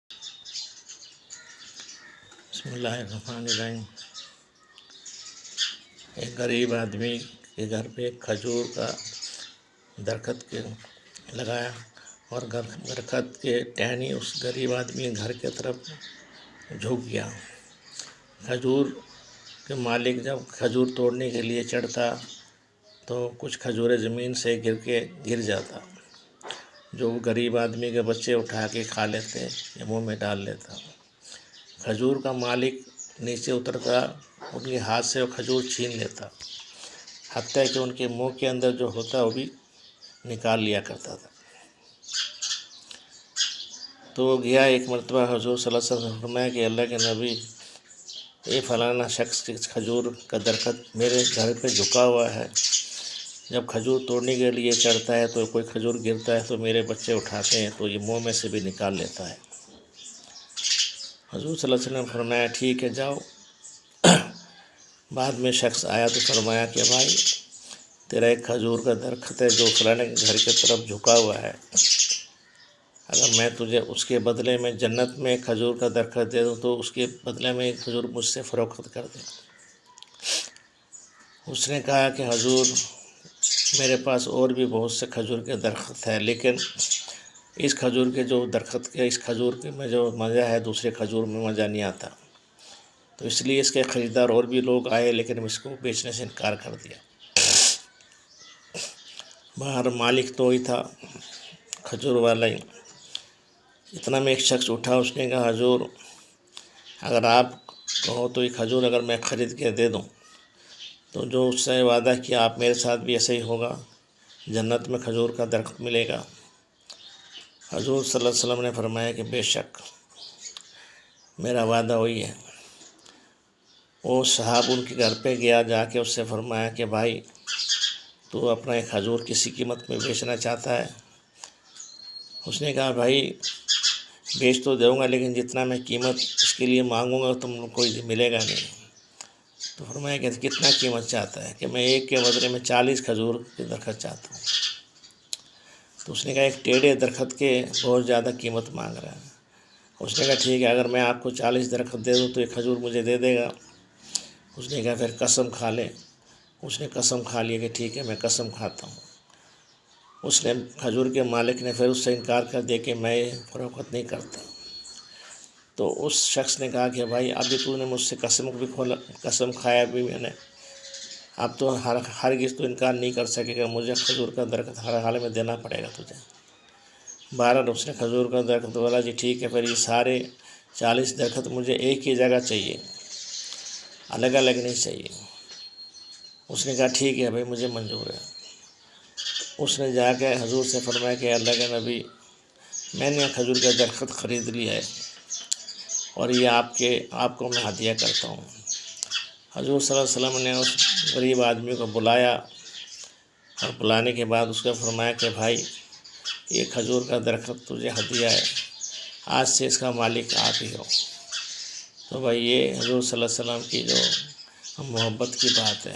بسم اللہ الرحمن الرحیم۔ ایک غریب آدمی کے گھر پہ ایک کھجور کا درخت لگایا اور درخت کے ٹہنی اس غریب آدمی کے گھر کی طرف جھک گیا۔ کھجور کے مالک جب کھجور توڑنے کے لیے چڑھتا تو کچھ کھجوریں زمین سے گر جاتا، جو غریب آدمی کے بچے اٹھا کے کھا لیتے یا منہ میں ڈال لیتا۔ کھجور کا مالک نیچے اترتا، ان کے ہاتھ سے وہ کھجور چھین لیتا، حتیٰ کہ ان کے منہ کے اندر جو ہوتا وہ بھی نکال لیا کرتا تھا۔ تو وہ گیا ایک مرتبہ حضور صلی اللہ علیہ وسلم نے فرمایا کہ اللہ کے نبی، یہ فلانا شخص کھجور کا درخت میرے گھر پہ جھکا ہوا ہے، جب کھجور توڑنے کے لیے چڑھتا ہے تو کوئی کھجور گرتا ہے تو میرے بچے اٹھاتے ہیں تو یہ منہ میں سے بھی نکال لیتا ہے۔ حضور صلی اللہ علیہ وسلم نے فرمایا ٹھیک ہے جاؤ۔ بعد میں شخص آیا تو فرمایا کہ بھائی تیرا ایک کھجور کا درخت ہے جو فلانے گھر کی طرف جھکا ہوا ہے، اگر میں تجھے اس کے بدلے میں جنت میں کھجور کا درخت دے دوں تو اس کے بدلے میں ایک کھجور مجھ سے فروخت کر دے۔ اس نے کہا کہ حضور میرے پاس اور بھی بہت سے کھجور کے درخت ہیں، لیکن اس کھجور کے جو درخت کے اس کھجور کے میں جو مزہ ہے دوسرے کھجور میں مزہ نہیں آتا، تو اس لیے اس کے خریدار اور بھی لوگ آئے لیکن اس کو بیچنے سے انکار کر دیا۔ باہر مالک تو ہی تھا، کھجور والا ہی۔ اتنا میں ایک شخص اٹھا، اس نے کہا حضور اگر آپ کہو تو یہ کھجور اگر میں خرید کے دے دوں تو جو اس سے وعدہ کیا آپ میرے ساتھ بھی ایسے ہی ہوگا، جنت میں کھجور کا درخت ملے گا۔ حضور صلی اللہ علیہ وسلم نے فرمایا کہ بے شک میرا وعدہ وہی ہے۔ وہ صاحب ان کے گھر پہ گیا، جا کے اس سے فرمایا کہ بھائی تو اپنا ایک کھجور کسی قیمت میں بیچنا چاہتا ہے؟ اس نے کہا بھائی بیچ تو دوں گا لیکن جتنا میں قیمت اس کے لیے مانگوں گا تم کوئی ملے گا نہیں۔ تو فرمایا کہ کتنا قیمت چاہتا ہے؟ کہ میں ایک کے بدلے میں 40 کھجور کے درخت چاہتا ہوں۔ تو اس نے کہا ایک ٹیڑھے درخت کے بہت زیادہ قیمت مانگ رہا ہے۔ اس نے کہا ٹھیک ہے اگر میں آپ کو 40 درخت دے دوں تو ایک کھجور مجھے دے دے گا؟ اس نے کہا پھر قسم کھا لے۔ اس نے قسم کھا لیا کہ ٹھیک ہے میں قسم کھاتا ہوں۔ اس نے کھجور کے مالک نے پھر اس سے انکار کر دیا کہ میں فروخت نہیں کرتا۔ تو اس شخص نے کہا کہ بھائی ابھی تو نے مجھ سے قسم کھایا بھی میں نے، اب تو ہرگز تو انکار نہیں کر سکے گا، مجھے کھجور کا درخت ہر حال میں دینا پڑے گا تجھے۔ بہرحال اس نے کھجور کا درخت بولا جی ٹھیک ہے، پھر یہ سارے 40 درخت مجھے ایک ہی جگہ چاہیے، الگ الگ نہیں چاہیے۔ اس نے کہا ٹھیک ہے بھائی مجھے منظور ہے۔ اس نے جا کے حضور سے فرمایا کہ اللہ کے نبی میں نے کھجور کا درخت خرید لیا ہے اور یہ آپ کو میں ہدیہ کرتا ہوں۔ حضور صلی اللہ علیہ وسلم نے اس غریب آدمی کو بلایا اور بلانے کے بعد اس کو فرمایا کہ بھائی یہ کھجور کا درخت تجھے ہدیہ ہے، آج سے اس کا مالک آپ ہی ہو۔ تو بھائی یہ حضور صلی اللہ علیہ وسلم کی جو محبت کی بات ہے۔